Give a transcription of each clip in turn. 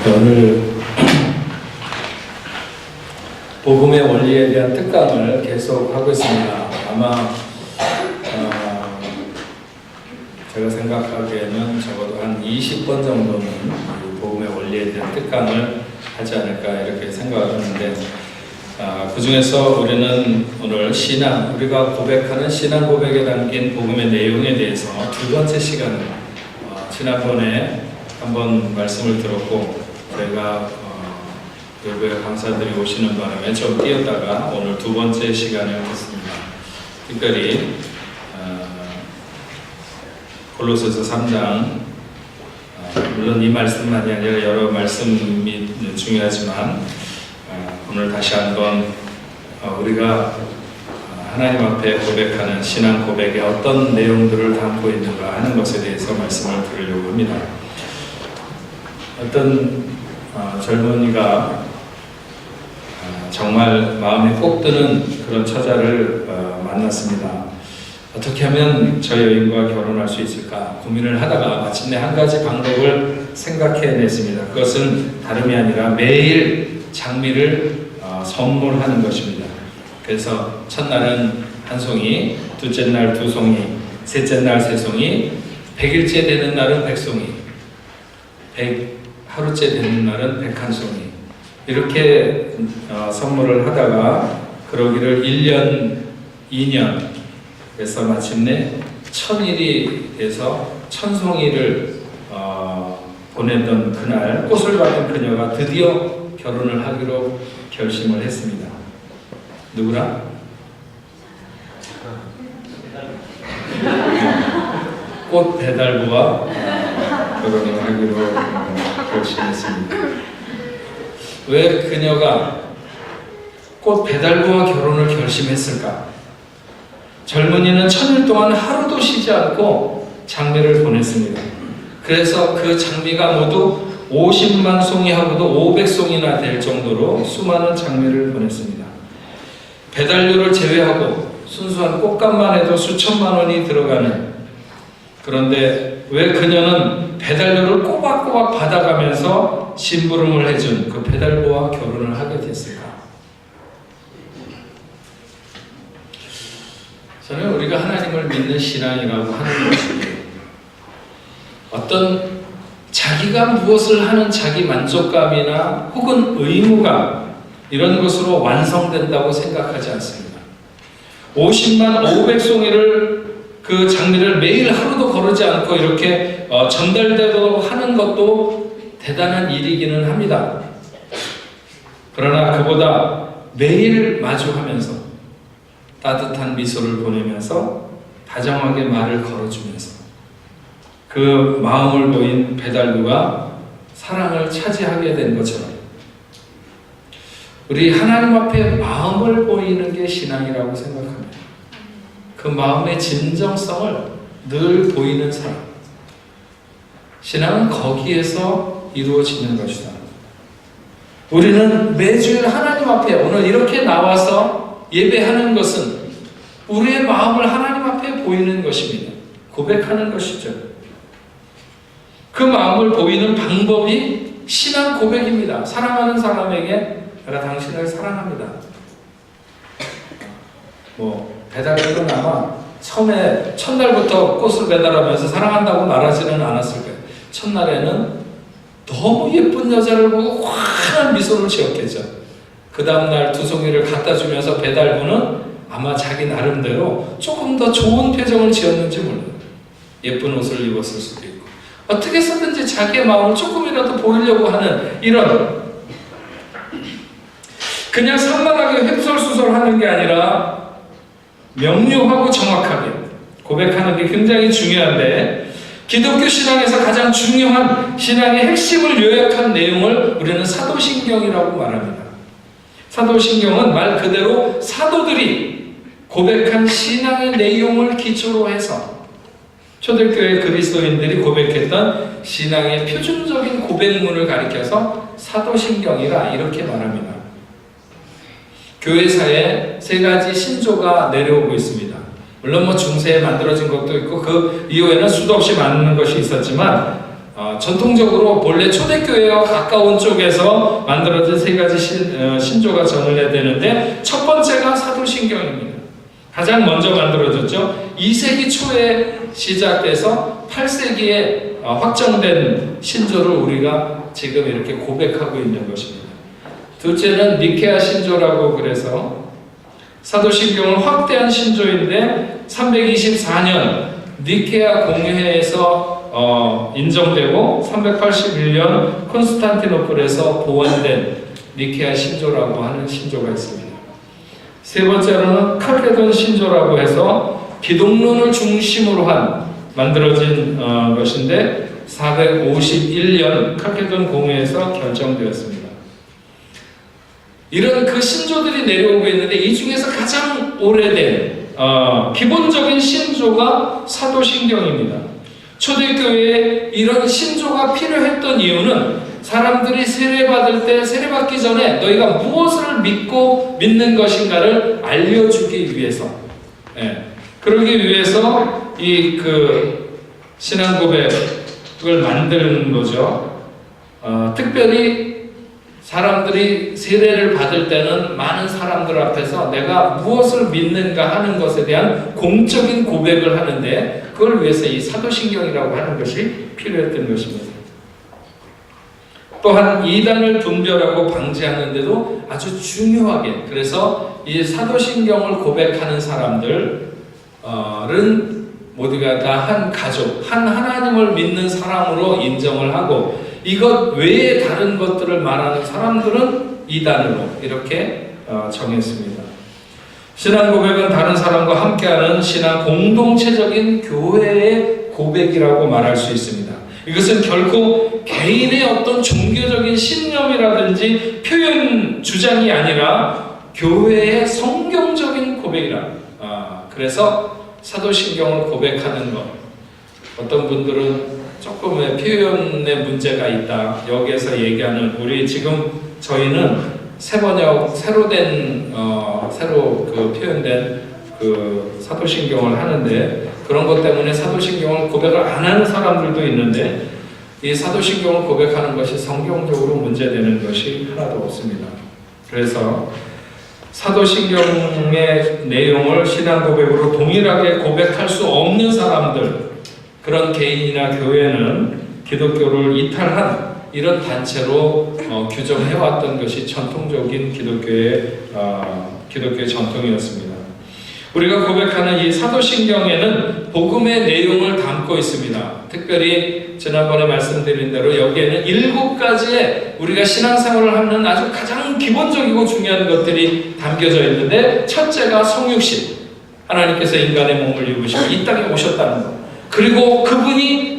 오늘 복음의 원리에 대한 특강을 계속 하고 있습니다. 아마 제가 생각하기에는 적어도 한 20번 정도는 복음의 원리에 대한 특강을 하지 않을까 이렇게 생각을 하는데, 그 중에서 우리는 오늘 신앙, 우리가 고백하는 신앙 고백에 담긴 복음의 내용에 대해서 두 번째 시간을, 지난번에 한번 말씀을 들었고 저희가 외부의 강사들이 오시는 바람에 좀 뛰었다가 오늘 두 번째 시간을 했습니다. 특별히 골로새서 3장, 물론 이 말씀만이 아니라 여러 말씀이 중요하지만 오늘 다시 한번 우리가 하나님 앞에 고백하는 신앙 고백에 어떤 내용들을 담고 있는가 하는 것에 대해서 말씀을 드리려고 합니다. 어떤 젊은이가 정말 마음에 꼭 드는 그런 처자를 만났습니다. 어떻게 하면 저 여인과 결혼할 수 있을까 고민을 하다가 마침내 한 가지 방법을 생각해냈습니다. 그것은 다름이 아니라 매일 장미를 선물하는 것입니다. 그래서 첫날은 한 송이, 둘째 날 두 송이, 셋째 날 세 송이, 100일째 되는 날은 100송이, 100하루째 되는 날은 101송이, 이렇게 선물을 하다가 그러기를 1년, 2년, 그래서 마침내 1000일이 돼서 1000송이를 보내던 그날 꽃을 받은 그녀가 드디어 결혼을 하기로 결심을 했습니다. 누구랑? 꽃 배달부와 결혼을 하기로 결심했습니다. 왜 그녀가 꽃 배달부와 결혼을 결심했을까? 젊은이는 1000일 동안 하루도 쉬지 않고 장미를 보냈습니다. 그래서 그 장미가 모두 50만 송이하고도 500송이나 될 정도로 수많은 장미를 보냈습니다. 배달료를 제외하고 순수한 꽃값만 해도 수천만 원이 들어가는, 그런데 왜 그녀는 배달료를 꼬박꼬박 받아가면서 심부름을 해준 그 배달부와 결혼을 하게 됐을까? 저는 우리가 하나님을 믿는 신앙이라고 하는 것이 어떤 자기가 무엇을 하는 자기 만족감이나 혹은 의무감, 이런 것으로 완성된다고 생각하지 않습니다. 50만 500송이를 그 장미를 매일 하루도 거르지 않고 이렇게 전달되도록 하는 것도 대단한 일이기는 합니다. 그러나 그보다 매일 마주하면서 따뜻한 미소를 보내면서 다정하게 말을 걸어주면서 그 마음을 보인 배달부가 사랑을 차지하게 된 것처럼 우리 하나님 앞에 마음을 보이는 게 신앙이라고 생각합니다. 그 마음의 진정성을 늘 보이는 사람, 신앙은 거기에서 이루어지는 것이다. 우리는 매주일 하나님 앞에 오늘 이렇게 나와서 예배하는 것은 우리의 마음을 하나님 앞에 보이는 것입니다. 고백하는 것이죠. 그 마음을 보이는 방법이 신앙 고백입니다. 사랑하는 사람에게 내가 당신을 사랑합니다. 배달료는 아마 처음에 첫날부터 꽃을 배달하면서 사랑한다고 말하지는 않았을 거예요. 첫날에는 너무 예쁜 여자를 보고 환한 미소를 지었겠죠. 그 다음날 두 송이를 갖다 주면서 배달부는 아마 자기 나름대로 조금 더 좋은 표정을 지었는지 몰라요. 예쁜 옷을 입었을 수도 있고 어떻게 해서든지 자기의 마음을 조금이라도 보이려고 하는 이런, 그냥 산만하게 횡설수설하는 게 아니라 명료하고 정확하게 고백하는 게 굉장히 중요한데, 기독교 신앙에서 가장 중요한 신앙의 핵심을 요약한 내용을 우리는 사도신경이라고 말합니다. 사도신경은 말 그대로 사도들이 고백한 신앙의 내용을 기초로 해서 초대교회 그리스도인들이 고백했던 신앙의 표준적인 고백문을 가리켜서 사도신경이라 이렇게 말합니다. 교회사에 세 가지 신조가 내려오고 있습니다. 물론 중세에 만들어진 것도 있고 그 이후에는 수도 없이 많은 것이 있었지만 전통적으로 본래 초대교회와 가까운 쪽에서 만들어진 세 가지 신조가 전해야 되는데, 첫 번째가 사도신경입니다. 가장 먼저 만들어졌죠. 2세기 초에 시작돼서 8세기에 확정된 신조를 우리가 지금 이렇게 고백하고 있는 것입니다. 둘째는 니케아 신조라고, 그래서 사도신경은 확대한 신조인데 324년 니케아 공회에서 인정되고 381년 콘스탄티노플에서 보완된 니케아 신조라고 하는 신조가 있습니다. 세 번째로는 칼케돈 신조라고 해서 기독론을 중심으로 한 만들어진 것인데 451년 칼케돈 공회에서 결정되었습니다. 이런 그 신조들이 내려오고 있는데, 이 중에서 가장 오래된 기본적인 신조가 사도신경입니다. 초대교회에 이런 신조가 필요했던 이유는 사람들이 세례받을 때 세례받기 전에 너희가 무엇을 믿는 것인가를 알려주기 위해서, 그러기 위해서 이 신앙 고백을 만드는 거죠. 특별히 사람들이 세례를 받을 때는 많은 사람들 앞에서 내가 무엇을 믿는가 하는 것에 대한 공적인 고백을 하는데, 그걸 위해서 이 사도신경이라고 하는 것이 필요했던 것입니다. 또한 이단을 분별하고 방지하는데도 아주 중요하게, 그래서 이 사도신경을 고백하는 사람들은 모두가 다 한 가족, 한 하나님을 믿는 사람으로 인정을 하고, 이것 외에 다른 것들을 말하는 사람들은 이단으로 이렇게 정했습니다. 신앙 고백은 다른 사람과 함께하는 신앙 공동체적인 교회의 고백이라고 말할 수 있습니다. 이것은 결코 개인의 어떤 종교적인 신념이라든지 표현 주장이 아니라 교회의 성경적인 고백이라. 그래서 사도신경을 고백하는 것, 어떤 분들은 조금의 표현의 문제가 있다, 여기에서 얘기하는, 저희는 새번역 새로 표현된 사도신경을 하는데, 그런 것 때문에 사도신경을 고백을 안 하는 사람들도 있는데, 이 사도신경을 고백하는 것이 성경적으로 문제되는 것이 하나도 없습니다. 그래서 사도신경의 내용을 신앙 고백으로 동일하게 고백할 수 없는 사람들, 그런 개인이나 교회는 기독교를 이탈한 이런 단체로 규정해왔던 것이 전통적인 기독교의 전통이었습니다. 우리가 고백하는 이 사도신경에는 복음의 내용을 담고 있습니다. 특별히 지난번에 말씀드린 대로 여기에는 7가지의 우리가 신앙생활을 하는 아주 가장 기본적이고 중요한 것들이 담겨져 있는데, 첫째가 성육신, 하나님께서 인간의 몸을 입으시고 이 땅에 오셨다는 것, 그리고 그분이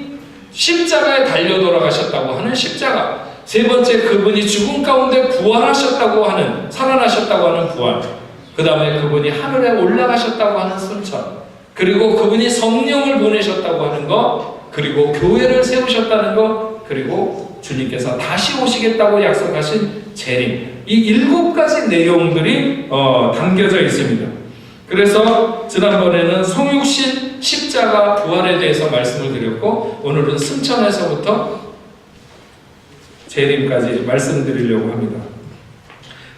십자가에 달려 돌아가셨다고 하는 십자가, 세 번째 그분이 죽음 가운데 부활하셨다고 하는, 살아나셨다고 하는 부활, 그 다음에 그분이 하늘에 올라가셨다고 하는 승천, 그리고 그분이 성령을 보내셨다고 하는 것, 그리고 교회를 세우셨다는 것, 그리고 주님께서 다시 오시겠다고 약속하신 재림, 이 7가지 내용들이 담겨져 있습니다. 그래서 지난번에는 성육신, 십자가, 부활에 대해서 말씀을 드렸고, 오늘은 승천에서부터 재림까지 말씀드리려고 합니다.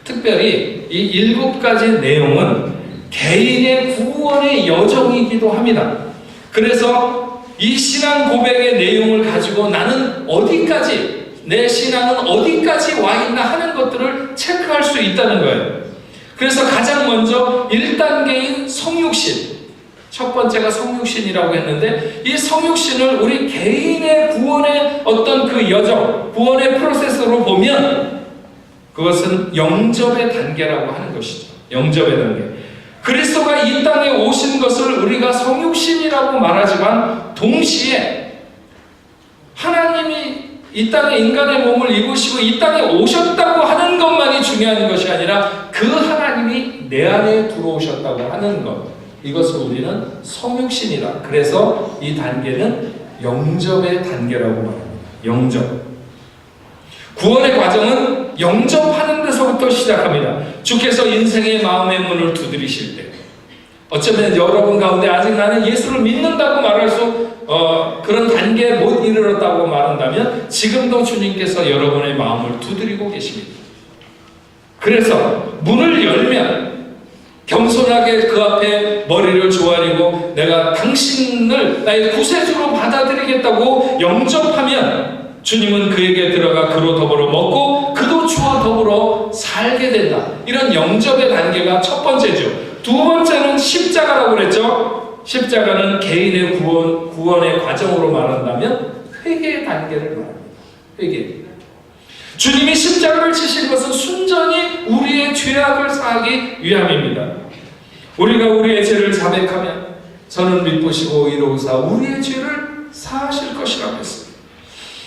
특별히 이 7가지 내용은 개인의 구원의 여정이기도 합니다. 그래서 이 신앙 고백의 내용을 가지고 나는 어디까지, 내 신앙은 어디까지 와 있나 하는 것들을 체크할 수 있다는 거예요. 그래서 가장 먼저 1단계인 성육신, 첫 번째가 성육신이라고 했는데, 이 성육신을 우리 개인의 구원의 어떤 그 여정, 구원의 프로세스로 보면 그것은 영접의 단계라고 하는 것이죠. 영접의 단계. 그리스도가 이 땅에 오신 것을 우리가 성육신이라고 말하지만, 동시에 하나님이 이 땅에 인간의 몸을 입으시고 이 땅에 오셨다고 하는 것만이 중요한 것이 아니라 그 하나님이 내 안에 들어오셨다고 하는 것, 이것을 우리는 성육신이다. 그래서 이 단계는 영접의 단계라고 말합니다. 영접. 구원의 과정은 영접하는 데서부터 시작합니다. 주께서 인생의 마음의 문을 두드리실 때, 어쩌면 여러분 가운데 아직 나는 예수를 믿는다고 말할 수 그런 단계에 못 이르렀다고 말한다면 지금도 주님께서 여러분의 마음을 두드리고 계십니다. 그래서 문을 열면 겸손하게 그 앞에 머리를 조아리고 내가 당신을 나의 구세주로 받아들이겠다고 영접하면 주님은 그에게 들어가 그로 더불어 먹고 그도 주와 더불어 살게 된다. 이런 영접의 단계가 첫 번째죠. 두 번째는 십자가라고 그랬죠. 십자가는 개인의 구원의 과정으로 말한다면 회개의 단계를 말합니다. 회개. 주님이 십자가를 지신 것은 순전히 우리의 죄악을 사하기 위함입니다. 우리가 우리의 죄를 자백하면 저는 미쁘시고 이로우사 우리의 죄를 사하실 것이라고 했습니다.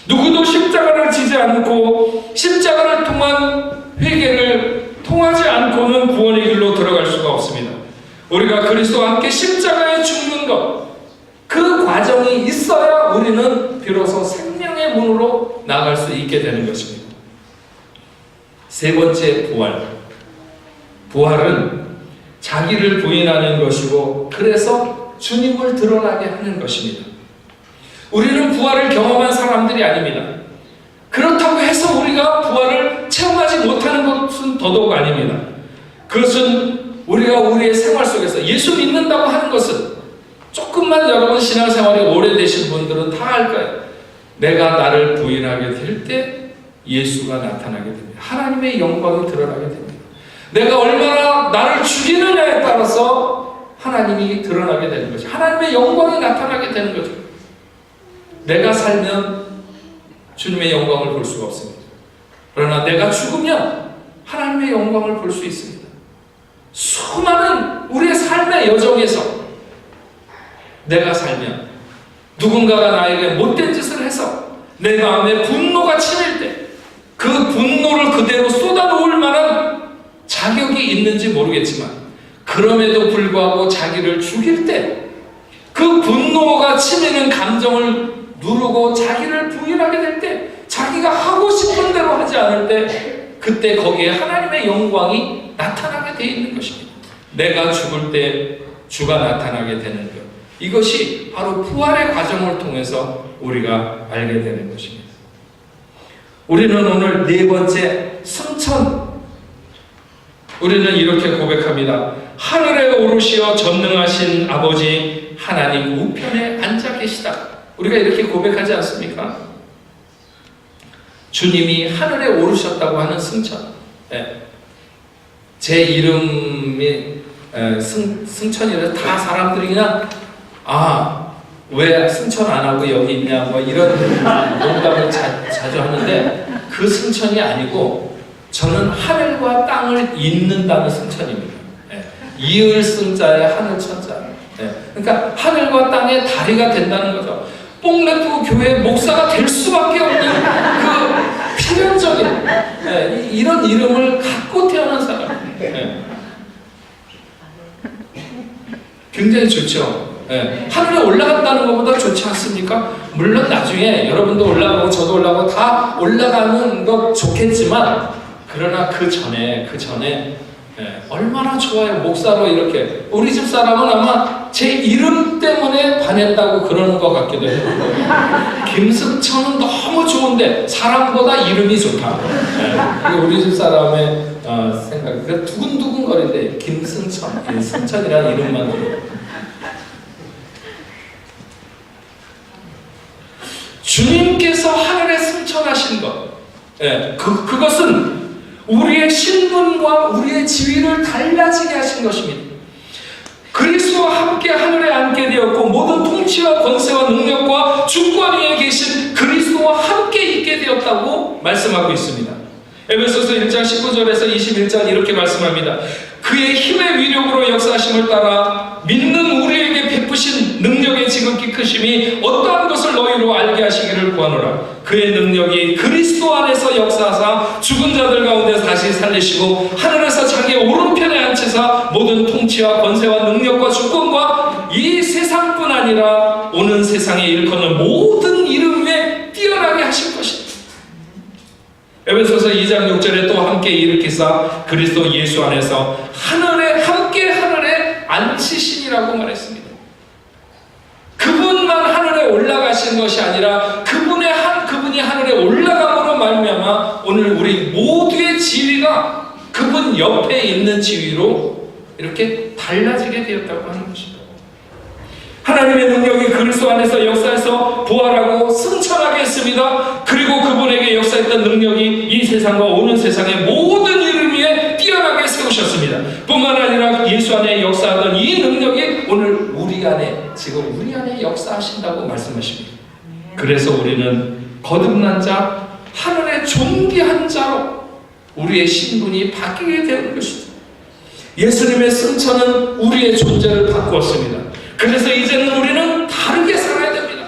누구도 십자가를 지지 않고 십자가를 통한 회개를 통하지 않고는 구원의 길로 들어갈 수가 없습니다. 우리가 그리스도와 함께 십자가에 죽는 것, 그 과정이 있어야 우리는 비로소 생명의 문으로 나아갈 수 있게 되는 것입니다. 세 번째, 부활. 부활은 자기를 부인하는 것이고 그래서 주님을 드러나게 하는 것입니다. 우리는 부활을 경험한 사람들이 아닙니다. 그렇다고 해서 우리가 부활을 체험하지 못하는 것은 더더욱 아닙니다. 그것은 우리가 우리의 생활 속에서 예수 믿는다고 하는 것은 조금만 여러분 신앙생활이 오래되신 분들은 다 알 거예요. 내가 나를 부인하게 될 때 예수가 나타나게 됩니다. 하나님의 영광이 드러나게 됩니다. 내가 얼마나 나를 죽이느냐에 따라서 하나님이 드러나게 되는 거죠. 하나님의 영광이 나타나게 되는 거죠. 내가 살면 주님의 영광을 볼 수가 없습니다. 그러나 내가 죽으면 하나님의 영광을 볼 수 있습니다. 수많은 우리의 삶의 여정에서 내가 살면 누군가가 나에게 못된 짓을 해서 내 마음에 분노가 치밀 때 그 분노를 그대로 쏟아놓을 만한 자격이 있는지 모르겠지만 그럼에도 불구하고 자기를 죽일 때 그 분노가 치미는 감정을 누르고 자기를 부인하게 될 때 자기가 하고 싶은 대로 하지 않을 때 그때 거기에 하나님의 영광이 나타나게 되어 있는 것입니다. 내가 죽을 때 주가 나타나게 되는 것, 이것이 바로 부활의 과정을 통해서 우리가 알게 되는 것입니다. 우리는 오늘 네 번째, 승천. 우리는 이렇게 고백합니다. 하늘에 오르시어 전능하신 아버지 하나님 우편에 앉아 계시다. 우리가 이렇게 고백하지 않습니까? 주님이 하늘에 오르셨다고 하는 승천. 제 이름이 승천이라서 다 사람들이 그냥 왜 승천 안 하고 여기 있냐 뭐 이런 농담을 자주 하는데 그 승천이 아니고 저는 하늘과 땅을 잇는다는 승천입니다. 이을 승자에 하늘 천자. 그러니까 하늘과 땅의 다리가 된다는 거죠. 뽕레프 교회 목사가 될 수밖에 없는 그 필연적인 이런 이름을 갖고 태어난 사람. 굉장히 좋죠. 하늘에 올라간다는 것보다 좋지 않습니까? 물론 나중에 여러분도 올라가고 저도 올라가고 다 올라가는 것 좋겠지만 그러나 그 전에 얼마나 좋아요. 목사로 이렇게 우리 집 사람은 아마 제 이름 때문에 반했다고 그러는 것 같기도 해요. 김승천은 너무 좋은데 사람보다 이름이 좋다. 우리 집 사람의 생각. 그 두근두근 거리는데 김승천, 승천이라는 이름만 들어요. 주님께서 하늘에 승천하신 것, 그것은 우리의 신분과 우리의 지위를 달라지게 하신 것입니다. 그리스도와 함께 하늘에 앉게 되었고 모든 통치와 권세와 능력과 주권 위에 계신 그리스도와 함께 있게 되었다고 말씀하고 있습니다. 에베소서 1장 19절에서 21절 이렇게 말씀합니다. 그의 힘의 위력으로 역사하심을 따라 믿는 우리에게 베푸신 능력의 지극히 크심이 어떠한 것을 너희로 알게 하시기를 구하노라. 그의 능력이 그리스도 안에서 역사하사 죽은 자들 가운데 다시 살리시고 하늘에서 자기 오른편에 앉히사 모든 통치와 권세와 능력과 주권과 이 세상뿐 아니라 오는 세상에 일컫는 모든 이름 위에 뛰어나게 하실 것이다. 에베소서 2장 6절에 또 함께 일으키사 그리스도 예수 안에서 하늘에 함께 하늘에 앉히시니라고 말했습니다. 그분만 하늘에 하신 것이 아니라 그분이 하늘에 올라감으로 말미암아 오늘 우리 모두의 지위가 그분 옆에 있는 지위로 이렇게 달라지게 되었다고 하는 것입니다. 하나님의 능력이 그리스도 안에서 역사해서 부활하고 승천하게 했습니다. 그리고 그분에게 역사했던 능력이 이 세상과 오는 세상의 모든 이름 위에 뛰어나게 세우셨습니다. 뿐만 아니라 예수 안에 역사하던 이 능력이 오늘 우리 안에, 지금 우리 안에 역사하신다고 말씀하십니다. 그래서 우리는 거듭난 자, 하늘의 존귀한 자로 우리의 신분이 바뀌게 되는 것이죠. 예수님의 승천은 우리의 존재를 바꾸었습니다. 그래서 이제는 우리는 다르게 살아야 됩니다.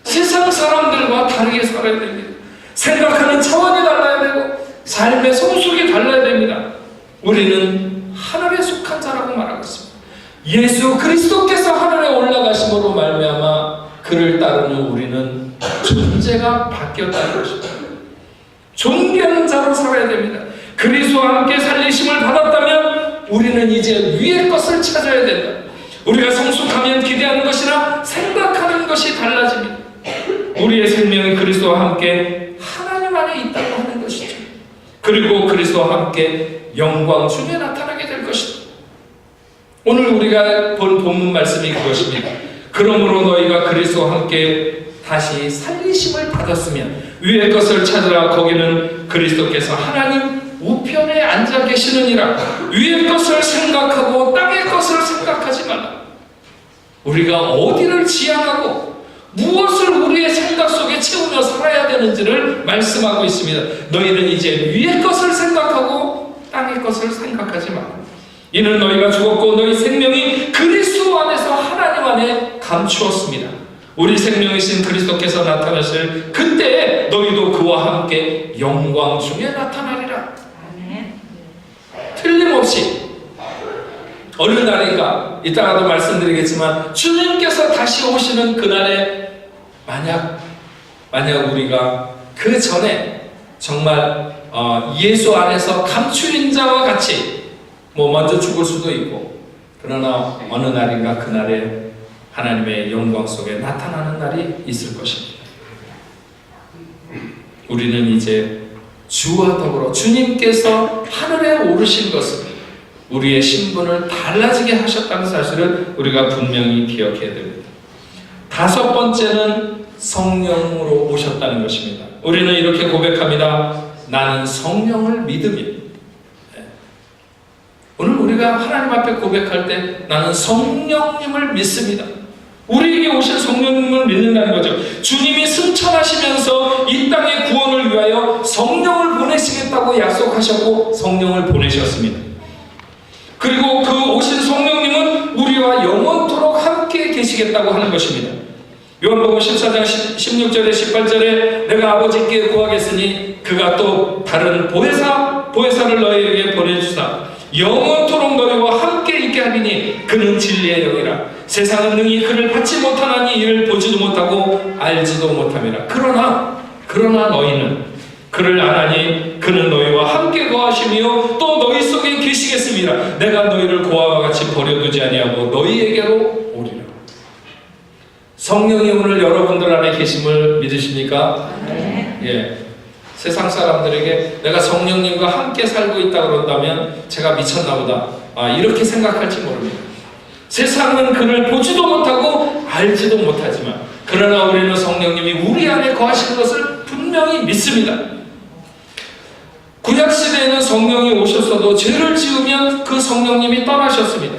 세상 사람들과 다르게 살아야 됩니다. 생각하는 차원이 달라야 되고 삶의 성숙이 달라야 됩니다. 우리는 하늘에 속한 자라고 말하고 있습니다. 예수 그리스도께서 하늘에 올라가심으로 말미암아 그를 따르는 우리는 존재가 바뀌었다는 것입니다. 존귀한 자로 살아야 됩니다. 그리스도와 함께 살리심을 받았다면 우리는 이제 위의 것을 찾아야 된다. 우리가 성숙하면 기대하는 것이나 생각하는 것이 달라집니다. 우리의 생명이 그리스도와 함께 하나님 안에 있다고 하는 것이죠. 그리고 그리스도와 함께 영광 중에 나타나게 될 것이다. 오늘 우리가 본 본문 말씀이 그것입니다. 그러므로 너희가 그리스도와 함께 다시 살리심을 받았으면 위의 것을 찾으라. 거기는 그리스도께서 하나님 우편에 앉아 계시느니라. 위의 것을 생각하고 땅의 것을 생각하지 말라. 우리가 어디를 지향하고 무엇을 우리의 생각 속에 채우며 살아야 되는지를 말씀하고 있습니다. 너희는 이제 위의 것을 생각하고 땅의 것을 생각하지 말라. 이는 너희가 죽었고 너희 생명이 그리스도 안에서 하나님 안에 감추었습니다. 우리 생명이신 그리스도께서 나타나실 그때 너희도 그와 함께 영광 중에 나타나리라. 틀림없이 어느 날인가 이따가도 말씀드리겠지만 주님께서 다시 오시는 그날에 만약 우리가 그 전에 정말 예수 안에서 감추인 자와 같이 먼저 죽을 수도 있고, 그러나 어느 날인가 그날에 하나님의 영광 속에 나타나는 날이 있을 것입니다. 우리는 이제 주와 더불어 주님께서 하늘에 오르신 것을, 우리의 신분을 달라지게 하셨다는 사실을 우리가 분명히 기억해야 됩니다. 다섯 번째는 성령으로 오셨다는 것입니다. 우리는 이렇게 고백합니다. 나는 성령을 믿으며. 오늘 우리가 하나님 앞에 고백할 때 나는 성령님을 믿습니다. 우리에게 오신 성령님을 믿는다는 거죠. 주님이 승천하시면서 이 땅의 구원을 위하여 성령을 보내시겠다고 약속하셨고 성령을 보내셨습니다. 그리고 그 오신 성령님은 우리와 영원토록 함께 계시겠다고 하는 것입니다. 요한복음 14장 16절에 18절에 내가 아버지께 구하겠으니 그가 또 다른 보혜사를 너희에게 보내주사 영원토록 너희와 함께 있게 하리니 그는 진리의 영이라. 세상은 능히 그를 받지 못하나니 이를 보지도 못하고 알지도 못함이라. 그러나 너희는 그를 아나니 그는 너희와 함께 거하시며 또 너희 속에 계시겠습니다. 내가 너희를 고아와 같이 버려두지 아니하고 너희에게로 오리라. 성령이 오늘 여러분들 안에 계심을 믿으십니까? 네. 예. 세상 사람들에게 내가 성령님과 함께 살고 있다 그런다면 제가 미쳤나 보다, 이렇게 생각할지 모릅니다. 세상은 그를 보지도 못하고 알지도 못하지만 그러나 우리는 성령님이 우리 안에 거하시는 것을 분명히 믿습니다. 구약시대에는 성령이 오셨어도 죄를 지으면 그 성령님이 떠나셨습니다.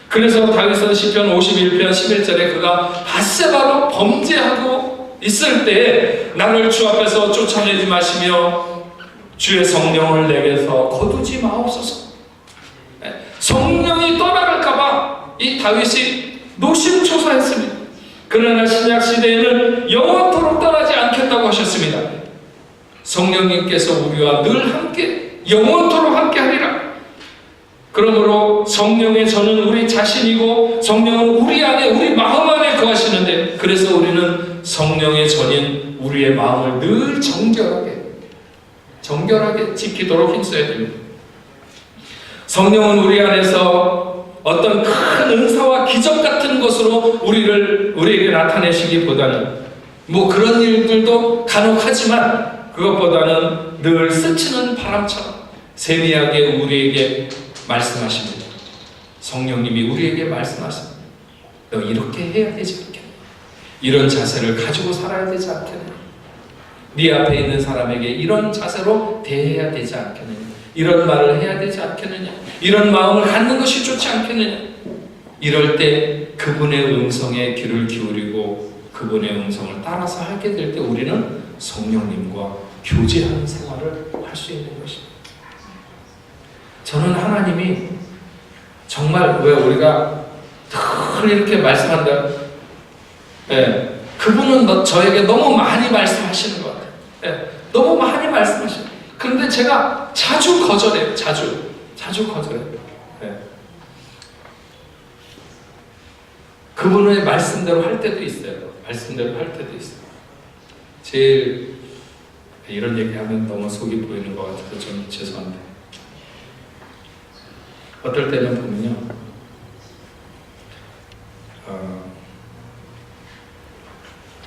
그래서 다윗은 시편 51편 11절에 그가 밧세바로 범죄하고 있을 때 나를 주 앞에서 쫓아내지 마시며 주의 성령을 내게서 거두지 마옵소서. 성령이 떠나갈까봐 이 다윗이 노심초사했습니다. 그러나 신약시대에는 영원토록 떠나지 않겠다고 하셨습니다. 성령님께서 우리와 늘 함께 영원토록 함께 하리라. 그러므로 성령의 전은 우리 자신이고 성령은 우리 안에, 우리 마음 안에 거하시는데, 그래서 우리는 성령의 전인 우리의 마음을 늘 정결하게 지키도록 힘써야 됩니다. 성령은 우리 안에서 어떤 큰 은사와 기적 같은 것으로 우리에게 나타내시기보다는 뭐 그런 일들도 간혹 하지만 그것보다는 늘 스치는 바람처럼 세미하게 우리에게 말씀하십니다. 성령님이 우리에게 말씀하십니다. 너 이렇게 해야 되지 않겠냐? 이런 자세를 가지고 살아야 되지 않겠냐? 네 앞에 있는 사람에게 이런 자세로 대해야 되지 않겠느냐? 이런 말을 해야 되지 않겠느냐? 이런 마음을 갖는 것이 좋지 않겠느냐? 이럴 때 그분의 음성에 귀를 기울이고 그분의 음성을 따라서 하게 될 때 우리는 성령님과 교제하는 생활을 할 수 있는 것입니다. 저는 하나님이 정말 왜 우리가 늘 이렇게 말씀한다. 예, 그분은 저에게 너무 많이 말씀하시는 것 같아요. 예, 너무 많이 말씀하시는. 그런데 제가 자주 거절해요. 자주 거절해요. 예. 그분의 말씀대로 할 때도 있어요. 말씀대로 할 때도 있어요. 제일 이런 얘기하면 너무 속이 보이는 것 같아서 좀 죄송한데 어떨 때는 보면요,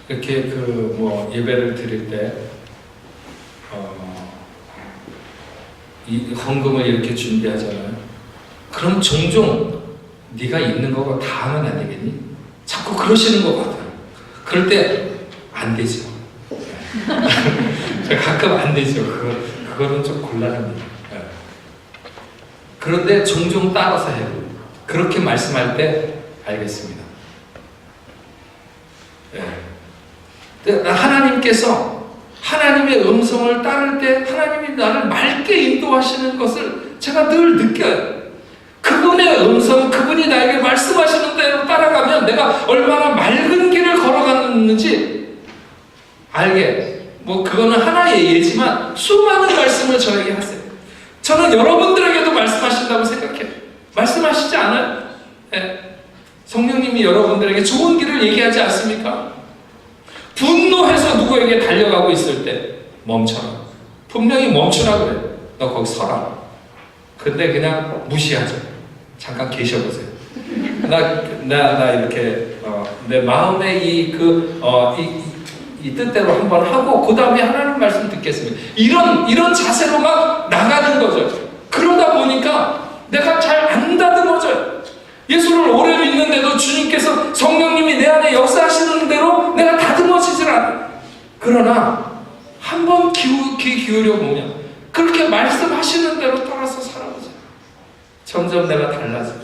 이렇게 뭐 예배를 드릴 때 이 헌금을 이렇게 준비하잖아요. 그럼 종종 네가 있는 거고 다 하면 안 되겠니? 자꾸 그러시는 것 같아요. 그럴 때 안 되죠. 가끔 안 되죠. 그거는 좀 곤란합니다. 그런데 종종 따라서 해요. 그렇게 말씀할 때 알겠습니다. 하나님께서 하나님의 음성을 따를 때 하나님이 나를 맑게 인도하시는 것을 제가 늘 느껴요. 그분의 음성, 그분이 나에게 말씀하시는 대로 따라가면 내가 얼마나 맑은 길을 걸어갔는지 알게, 뭐 그거는 하나의 예지만 수많은 말씀을 저에게 하세요. 저는 여러분들에게도 말씀하신다고 생각해요. 말씀하시지 않아요? 네. 성령님이 여러분들에게 좋은 길을 얘기하지 않습니까? 분노해서 누구에게 달려가고 있을 때 멈춰라. 분명히 멈추라 그래요. 너 거기 서라. 근데 그냥 무시하죠. 잠깐 계셔보세요. 나 이렇게 내 마음의 이 뜻대로 한번 하고 그 다음에 하나님 말씀 듣겠습니다. 이런 자세로 막 나가는 거죠. 그러다 보니까 내가 잘 안 다듬어져요. 예수를 오래 믿는데도 주님께서 성령님이 내 안에 역사하시는 대로 내가 다듬어지질 않아요. 그러나 한번 귀 기울여 보면 그렇게 말씀하시는 대로 따라서 살아보자. 점점 내가 달라져요.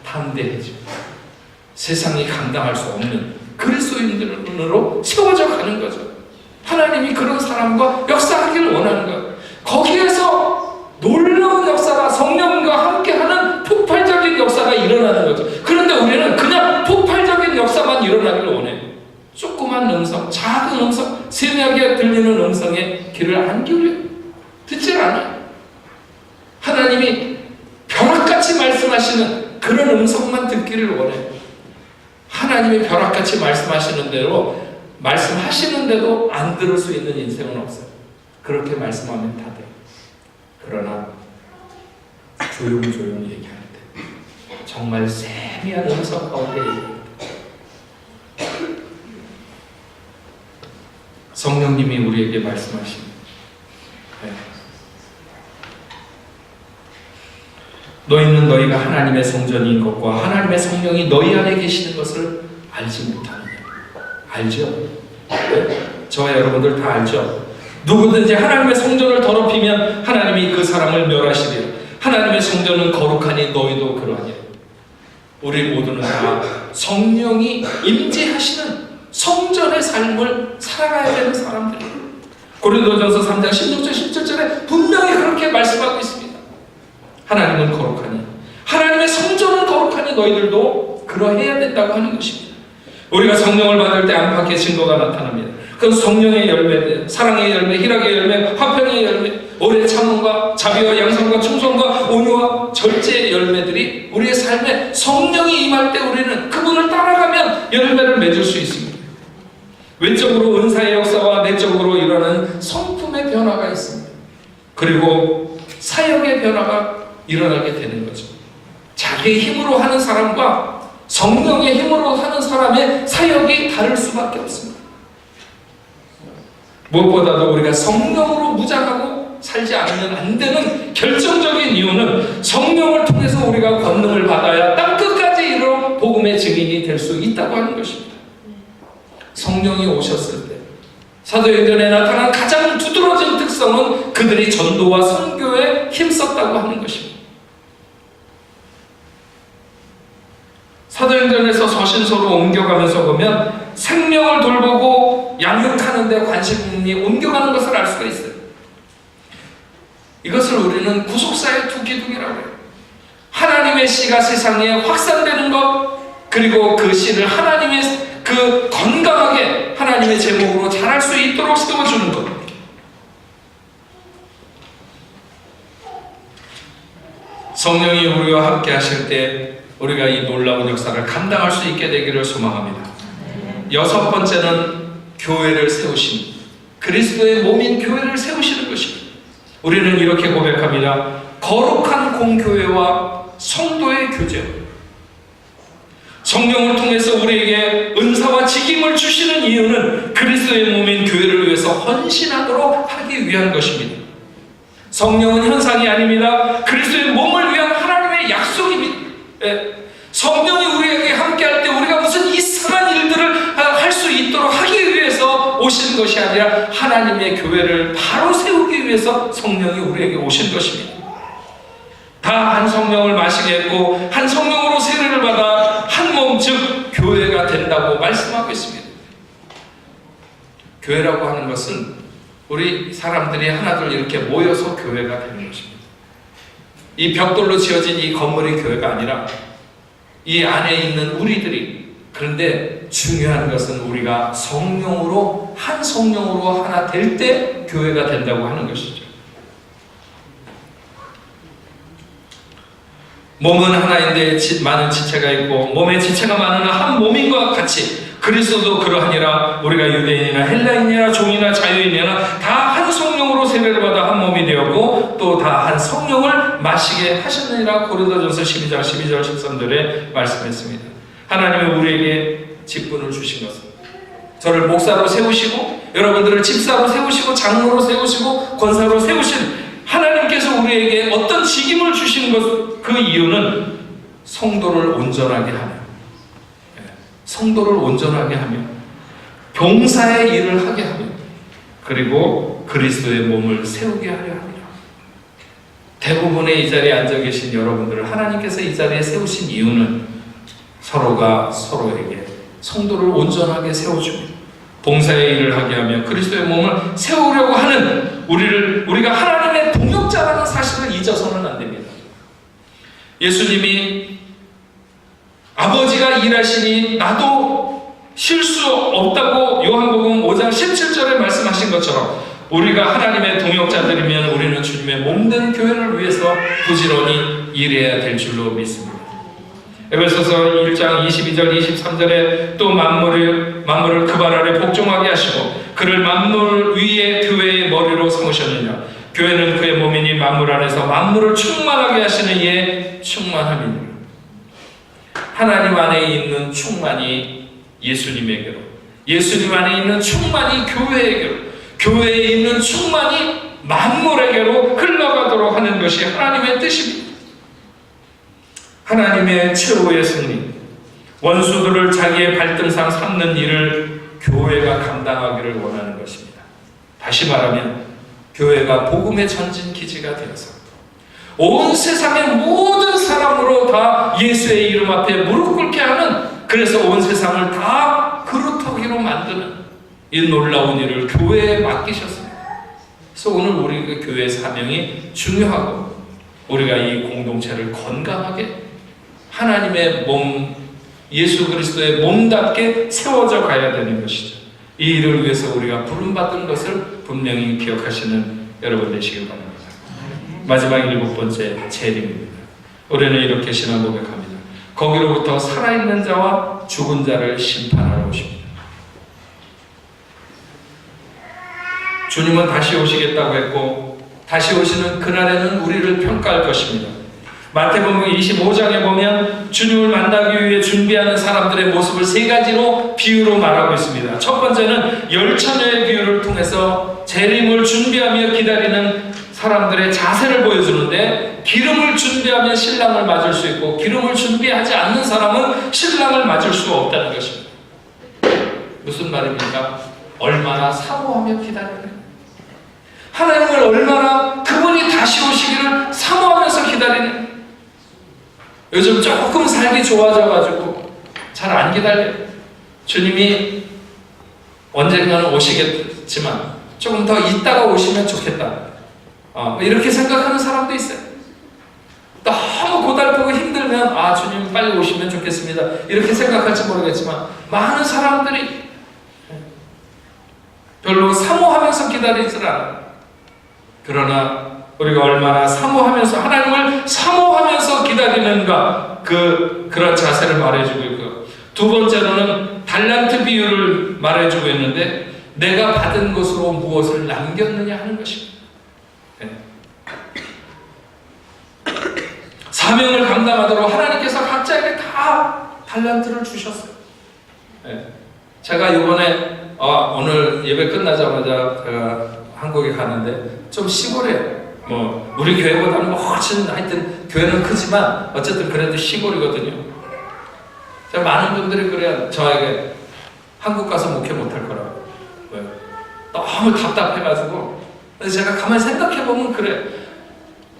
담대해지고 세상이 감당할 수 없는 그리스도인들로 세워져 가는 거죠. 하나님이 그런 사람과 역사하기를 원하는 거예요. 거기에서 놀라운 역사가 성령과 함께하는 폭발적인 역사가 일어나는 거죠. 그런데 우리는 그냥 폭발적인 역사만 일어나기를 원해요. 조그만 음성, 작은 음성, 세미하게 들리는 음성에 귀를 안 기울여요. 듣질 않아요. 하나님이 벼락같이 말씀하시는 그런 음성만 듣기를 원해요. 하나님이 벼락같이 말씀하시는 대로 말씀하시는데도 안 들을 수 있는 인생은 없어요. 그렇게 말씀하면 다 돼요. 그러나 조용조용 얘기할 때 정말 세미한 음성 가운데 얘기할 때 성령님이 우리에게 말씀하십니다. 네. 너희는 너희가 하나님의 성전인 것과 하나님의 성령이 너희 안에 계시는 것을 알지 못하느냐. 알죠? 네? 저와 여러분들 다 알죠? 누구든지 하나님의 성전을 더럽히면 하나님이 그 사람을 멸하시리라. 하나님의 성전은 거룩하니 너희도 그러하니. 우리 모두는 다 성령이 임재하시는 성전의 삶을 살아가야 되는 사람들이에요. 고린도전서 3장 16절 17절에 분명히 그렇게 말씀하고 있습니다. 하나님은 거룩하니 하나님의 성전은 거룩하니 너희들도 그러해야 된다고 하는 것입니다. 우리가 성령을 받을 때 안팎의 증거가 나타납니다. 그건 성령의 열매, 사랑의 열매, 희락의 열매, 화평의 열매, 오래 참음과 자비와 양선과 충성과 온유와 절제의 열매들이 우리의 삶에 성령이 임할 때 우리는 그분을 따라가면 열매를 맺을 수 있습니다. 외적으로 은사의 역사와 내적으로 일어나는 성품의 변화가 있습니다. 그리고 사역의 변화가 일어나게 되는 거죠. 자기의 힘으로 하는 사람과 성령의 힘으로 하는 사람의 사역이 다를 수밖에 없습니다. 무엇보다도 우리가 성령으로 무장하고 살지 않으면 안 되는 결정적인 이유는 성령을 통해서 우리가 권능을 받아야 땅끝까지 이르러 복음의 증인이 될 수 있다고 하는 것입니다. 성령이 오셨을 때 사도행전에 나타난 가장 두드러진 특성은 그들이 전도와 선교에 힘썼다고 하는 것입니다. 사도행전에서 서신서로 옮겨가면서 보면 생명을 돌보고 양육하는 데 관심이 옮겨가는 것을 알 수가 있어요. 이것을 우리는 구속사의 두 기둥이라고 해요. 하나님의 씨가 세상에 확산되는 것, 그리고 그 씨를 하나님의 그 건강하게 하나님의 제목으로 자랄 수 있도록 세워주는 것. 성령이 우리와 함께 하실 때 우리가 이 놀라운 역사를 감당할 수 있게 되기를 소망합니다. 여섯 번째는 교회를 세우신, 그리스도의 몸인 교회를 세우시는 것입니다. 우리는 이렇게 고백합니다. 거룩한 공교회와 성도의 교제. 성령을 통해서 우리에게 은사와 직임을 주시는 이유는 그리스도의 몸인 교회를 위해서 헌신하도록 하기 위한 것입니다. 성령은 현상이 아닙니다. 그리스도의 몸을 위한 하나님의 약속입니다. 성령이 우리에게 함께할 때 우리가 무슨 이상한 일들을 할 수 있도록 하기 위해서 오신 것이 아니라 하나님의 교회를 바로 세우기 위해서 성령이 우리에게 오신 것입니다. 다 한 성령을 마시게 했고 한 성령으로 세례를 받아 한 몸, 즉 교회가 된다고 말씀하고 있습니다. 교회라고 하는 것은 우리 사람들이 하나둘 이렇게 모여서 교회가 되는 것입니다. 이 벽돌로 지어진 이 건물이 교회가 아니라 이 안에 있는 우리들이, 그런데 중요한 것은 우리가 성령으로 한 성령으로 하나 될 때 교회가 된다고 하는 것이죠. 몸은 하나인데 많은 지체가 있고 몸의 지체가 많으나 한 몸인 것 같이 그리스도도 그러하니라. 우리가 유대인이나 헬라인이나 종이나 자유인이나 다 한 성령으로 세례를 받아 한 몸이 되었고 또 다 한 성령을 마시게 하셨느니라. 고린도전서 12장 12절 13절에 말씀했습니다. 하나님은 우리에게 직분을 주신 것은 저를 목사로 세우시고 여러분들을 집사로 세우시고 장로로 세우시고 권사로 세우신 하나님께서 우리에게 어떤 직임을 주신 것, 그 이유는 성도를 온전하게 하며, 성도를 온전하게 하며 봉사의 일을 하게 하며 그리고 그리스도의 몸을 세우게 하려 합니다. 대부분의 이 자리에 앉아 계신 여러분들을 하나님께서 이 자리에 세우신 이유는 서로가 서로에게 성도를 온전하게 세워주며 봉사의 일을 하게 하며 그리스도의 몸을 세우려고 하는 우리가 하나님의 동역자라는 사실을 잊어서는 안 됩니다. 예수님이 아버지가 일하시니 나도 쉴 수 없다고 요한복음 5장 17절에 말씀하신 것처럼 우리가 하나님의 동역자들이면 우리는 주님의 몸된 교회를 위해서 부지런히 일해야 될 줄로 믿습니다. 에베소서 1장 22절 23절에 또 만물을 그 발 아래 복종하게 하시고 그를 만물 위에 교회의 머리로 삼으셨느냐. 교회는 그의 몸이니 만물 안에서 만물을 충만하게 하시는 이의 충만함이니라. 하나님 안에 있는 충만이 예수님에게로, 예수님 안에 있는 충만이 교회에게로, 교회에 있는 충만이 만물에게로 흘러가도록 하는 것이 하나님의 뜻입니다. 하나님의 최후의 승리, 원수들을 자기의 발등상 삼는 일을 교회가 감당하기를 원하는 것입니다. 다시 말하면 교회가 복음의 전진 기지가 되어서 온 세상의 모든 사람으로 다 예수의 이름 앞에 무릎 꿇게 하는, 그래서 온 세상을 다 그루터기로 만드는 이 놀라운 일을 교회에 맡기셨습니다. 그래서 오늘 우리 교회의 사명이 중요하고 우리가 이 공동체를 건강하게 하나님의 몸, 예수 그리스도의 몸답게 세워져 가야 되는 것이죠. 이 일을 위해서 우리가 부름받은 것을 분명히 기억하시는 여러분 되시길 바랍니다. 마지막 7번째, 재림입니다. 우리는 이렇게 신앙 고백합니다. 거기로부터 살아있는 자와 죽은 자를 심판하러 오십니다. 주님은 다시 오시겠다고 했고 다시 오시는 그날에는 우리를 평가할 것입니다. 마태복음 25장에 보면 주님을 만나기 위해 준비하는 사람들의 모습을 세 가지로 비유로 말하고 있습니다. 첫 번째는 열처녀의 비유를 통해서 재림을 준비하며 기다리는 사람들의 자세를 보여주는데, 기름을 준비하면 신랑을 맞을 수 있고 기름을 준비하지 않는 사람은 신랑을 맞을 수 없다는 것입니다. 무슨 말입니까? 얼마나 사모하며 기다리는, 하나님을 얼마나 그분이 다시 오시기를 사모하면서 기다리는. 요즘 조금 살기 좋아져가지고 잘 안 기다려요. 주님이 언젠가는 오시겠지만 조금 더 있다가 오시면 좋겠다, 이렇게 생각하는 사람도 있어요. 너무 고달프고 힘들면 주님 빨리 오시면 좋겠습니다, 이렇게 생각할지 모르겠지만, 많은 사람들이 별로 사모하면서 기다리질 않아요. 그러나 우리가 얼마나 사모하면서, 하나님을 사모하면서 기다리는가, 그런 자세를 말해주고 있고요. 두 번째로는 달란트 비유를 말해주고 있는데, 내가 받은 것으로 무엇을 남겼느냐 하는 것입니다. 사명을 감당하도록 하나님께서 각자에게 다 달란트를 주셨어요. 제가 이번에 오늘 예배 끝나자마자 제가 한국에 가는데, 좀 시골이에요. 우리 교회보다는 훨씬, 하여튼 교회는 크지만 어쨌든 그래도 시골이거든요. 많은 분들이 그래요. 저에게 한국 가서 목회 못할 거라고. 왜? 너무 답답해가지고. 그래서 제가 가만히 생각해보면 그래.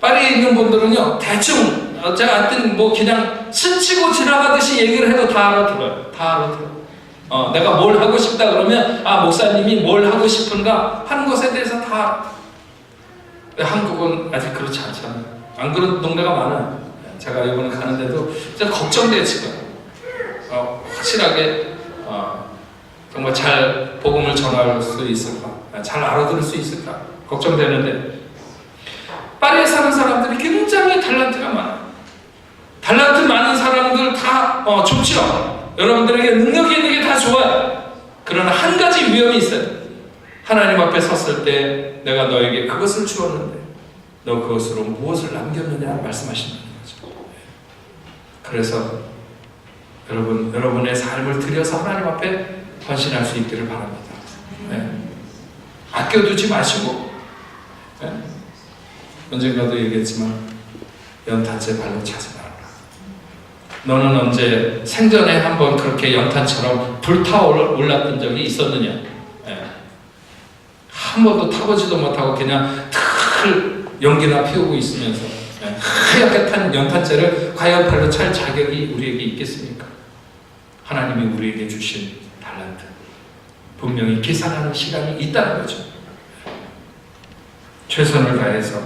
파리에 있는 분들은요, 대충 제가 하여튼 그냥 스치고 지나가듯이 얘기를 해도 다 알아들어요. 다 알아들어요. 내가 뭘 하고 싶다 그러면 목사님이 뭘 하고 싶은가 하는 것에 대해서 다. 한국은 아직 그렇지 않잖아요. 안 그런 동네가 많아요. 제가 이번에 가는데도 진짜 걱정돼요. 지금 확실하게 정말 잘 복음을 전할 수 있을까, 잘 알아들을 수 있을까 걱정되는데, 파리에 사는 사람들이 굉장히 달란트가 많아요. 달란트 많은 사람들 다 좋죠. 여러분들에게 능력이 있는 게 다 좋아요. 그러나 한 가지 위험이 있어요. 하나님 앞에 섰을 때 내가 너에게 그것을 주었는데 너 그것으로 무엇을 남겼느냐 말씀하시는 거죠. 그래서 여러분의 삶을 들여서 하나님 앞에 헌신할 수 있기를 바랍니다. 아껴두지 마시고, 언젠가도 얘기했지만 연탄재 발로 차지 말아라. 너는 언제 생전에 한번 그렇게 연탄처럼 불타올랐던 적이 있었느냐? 한 번도 타보지도 못하고 그냥 탁 연기나 피우고 있으면서 하얗게 탄 연탄재를 과연 발로 찰 자격이 우리에게 있겠습니까? 하나님이 우리에게 주신 달란트, 분명히 계산하는 시간이 있다는 거죠. 최선을 다해서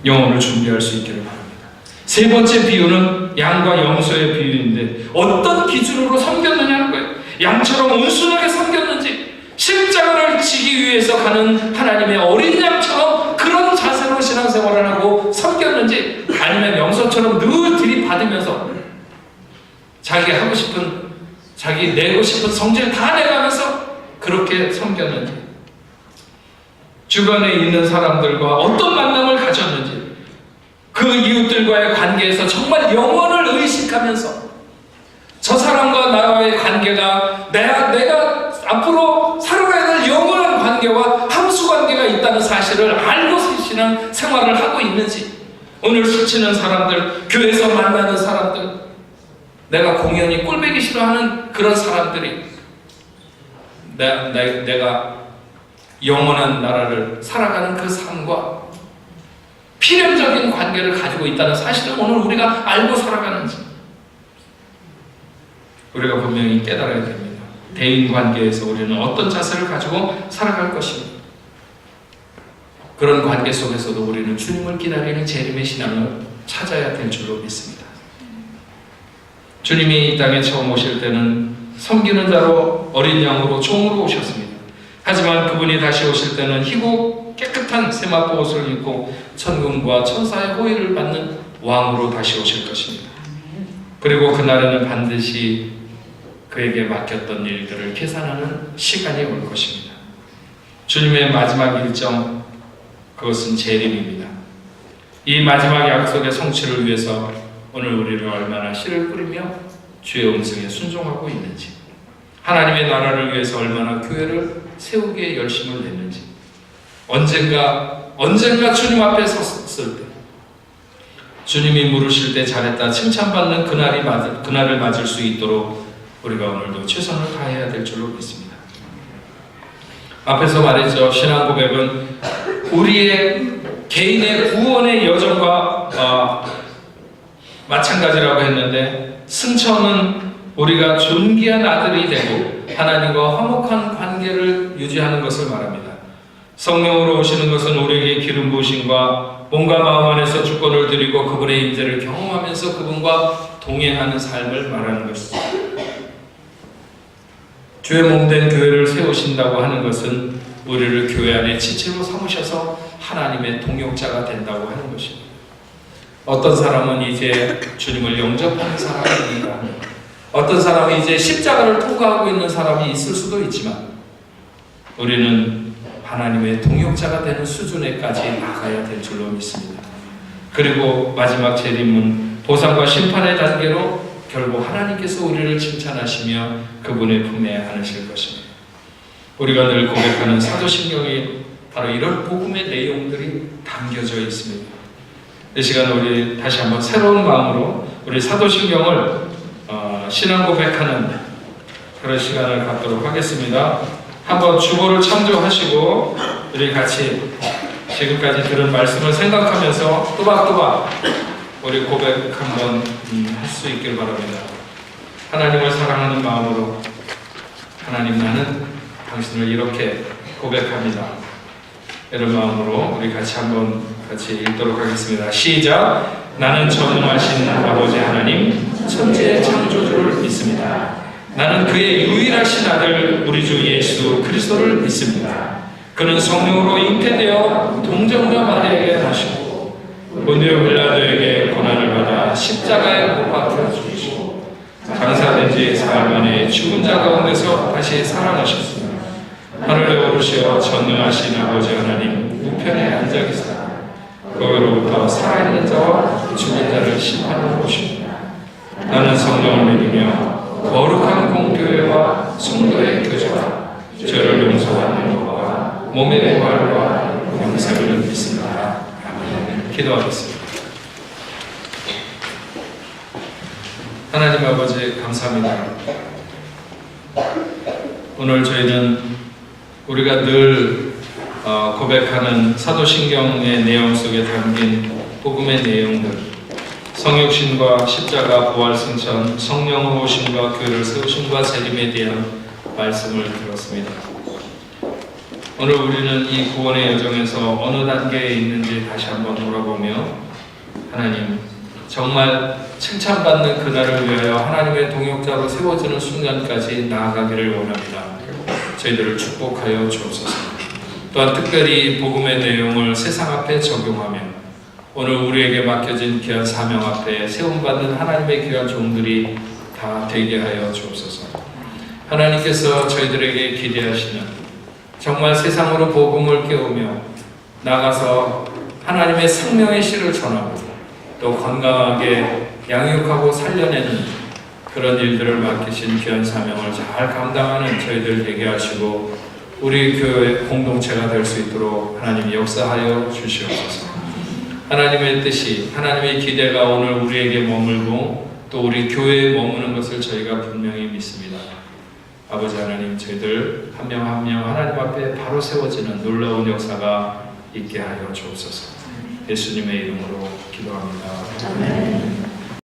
영혼을 준비할 수 있기를 바랍니다. 세 번째 비유는 양과 염소의 비유인데, 어떤 기준으로 섬겼느냐는 거예요. 양처럼 온순하게 섬겼는지, 십자가를 지기 위해서 가는 하나님의 어린 양처럼 그런 자세로 신앙생활을 하고 섬겼는지, 아니면 염소처럼 늘 들이받으면서 자기 하고 싶은, 자기 내고 싶은 성질 다 내가면서 그렇게 섬겼는지, 주변에 있는 사람들과 어떤 만남을 가졌는지, 그 이웃들과의 관계에서 정말 영혼을 의식하면서 저 사람과 나와의 관계가 내가 앞으로 살아가야 될 영원한 관계와 함수 관계가 있다는 사실을 알고 신앙 생활을 하고 있는지, 오늘 술 치는 사람들, 교회에서 만나는 사람들, 내가 공연히 꼴보기 싫어하는 그런 사람들이 내가 영원한 나라를 살아가는 그 삶과 필연적인 관계를 가지고 있다는 사실을 오늘 우리가 알고 살아가는지, 우리가 분명히 깨달아야 됩니다. 대인관계에서 우리는 어떤 자세를 가지고 살아갈 것입니다. 그런 관계 속에서도 우리는 주님을 기다리는 재림의 신앙을 찾아야 될 줄로 믿습니다. 주님이 이 땅에 처음 오실 때는 섬기는 자로, 어린 양으로, 종으로 오셨습니다. 하지만 그분이 다시 오실 때는 희고 깨끗한 세마포 옷을 입고 천군과 천사의 호의를 받는 왕으로 다시 오실 것입니다. 그리고 그날에는 반드시 그에게 맡겼던 일들을 계산하는 시간이 올 것입니다. 주님의 마지막 일정, 그것은 재림입니다. 이 마지막 약속의 성취를 위해서 오늘 우리는 얼마나 씨를 뿌리며 주의 음성에 순종하고 있는지, 하나님의 나라를 위해서 얼마나 교회를 세우기에 열심을 냈는지, 언젠가 주님 앞에 섰을 때 주님이 물으실 때 잘했다 칭찬받는 그날을 맞을 수 있도록 우리가 오늘도 최선을 다해야 될 줄로 믿습니다. 앞에서 말했죠. 신앙 고백은 우리의 개인의 구원의 여정과 마찬가지라고 했는데, 승천은 우리가 존귀한 아들이 되고 하나님과 화목한 관계를 유지하는 것을 말합니다. 성령으로 오시는 것은 우리에게 기름 부으심과 몸과 마음 안에서 주권을 드리고 그분의 임재를 경험하면서 그분과 동행하는 삶을 말하는 것입니다. 주의 몸된 교회를 세우신다고 하는 것은 우리를 교회 안에 지체로 삼으셔서 하나님의 동역자가 된다고 하는 것입니다. 어떤 사람은 이제 주님을 영접하는 사람입니다. 어떤 사람이 이제 십자가를 통과하고 있는 사람이 있을 수도 있지만, 우리는 하나님의 동역자가 되는 수준에까지 나가야 될 줄로 믿습니다. 그리고 마지막 재림은 보상과 심판의 단계로 결국 하나님께서 우리를 칭찬하시며 그분의 품에 안으실 것입니다. 우리가 늘 고백하는 사도신경이 바로 이런 복음의 내용들이 담겨져 있습니다. 이 시간 우리 다시 한번 새로운 마음으로 우리 사도신경을 신앙 고백하는 그런 시간을 갖도록 하겠습니다. 한번 주보를 참조하시고 우리 같이 지금까지 들은 말씀을 생각하면서 또박또박 우리 고백 한번 할 수 있길 바랍니다. 하나님을 사랑하는 마음으로, 하나님, 나는 당신을 이렇게 고백합니다. 이런 마음으로 우리 같이 한번 읽도록 하겠습니다. 시작. 나는 전능하신 아버지 하나님 천지의 창조주를 믿습니다. 나는 그의 유일하신 아들 우리 주 예수 그리스도를 믿습니다. 그는 성령으로 잉태되어 동정녀 마리아에게 나시고 본디오 빌라도에게 고난을 받아 십자가에 못 박혀 죽으시고 장사된 지 사흘 만에 죽은 자 가운데서 다시 살아나셨습니다. 하늘에 오르시어 전능하신 아버지 하나님 우편에 앉아 계시다. 거기로부터 살아있는 자와 죽은 자를 심판하러 오십니다. 나는 성령을 믿으며 거룩한 공교회와 성도의 교제와 죄를 용서받는 것과 몸의 부활과 영생을 믿습니다. 아멘. 기도하겠습니다. 하나님 아버지 감사합니다. 오늘 저희는 우리가 늘 고백하는 사도신경의 내용 속에 담긴 복음의 내용들, 성육신과 십자가, 부활, 승천, 성령의 오심과 교회를 세우심과 재림에 대한 말씀을 들었습니다. 오늘 우리는 이 구원의 여정에서 어느 단계에 있는지 다시 한번 돌아보며, 하나님, 정말 칭찬받는 그날을 위하여 하나님의 동역자로 세워지는 순간까지 나아가기를 원합니다. 저희들을 축복하여 주옵소서. 또한 특별히 복음의 내용을 세상 앞에 적용하며 오늘 우리에게 맡겨진 귀한 사명 앞에 세움받는 하나님의 귀한 종들이 다 되게 하여 주옵소서. 하나님께서 저희들에게 기대하시는 정말 세상으로 복음을 깨우며 나가서 하나님의 생명의 씨를 전하고 또 건강하게 양육하고 살려내는 그런 일들을 맡기신 귀한 사명을 잘 감당하는 저희들 되게 하시고 우리 교회 공동체가 될 수 있도록 하나님 역사하여 주시옵소서. 하나님의 뜻이, 하나님의 기대가 오늘 우리에게 머물고 또 우리 교회에 머무는 것을 저희가 분명히 믿습니다. 아버지 하나님, 저희들 한 명 한 명 하나님 앞에 바로 세워지는 놀라운 역사가 있게 하여 주옵소서. 예수님의 이름으로 기도합니다. 아멘.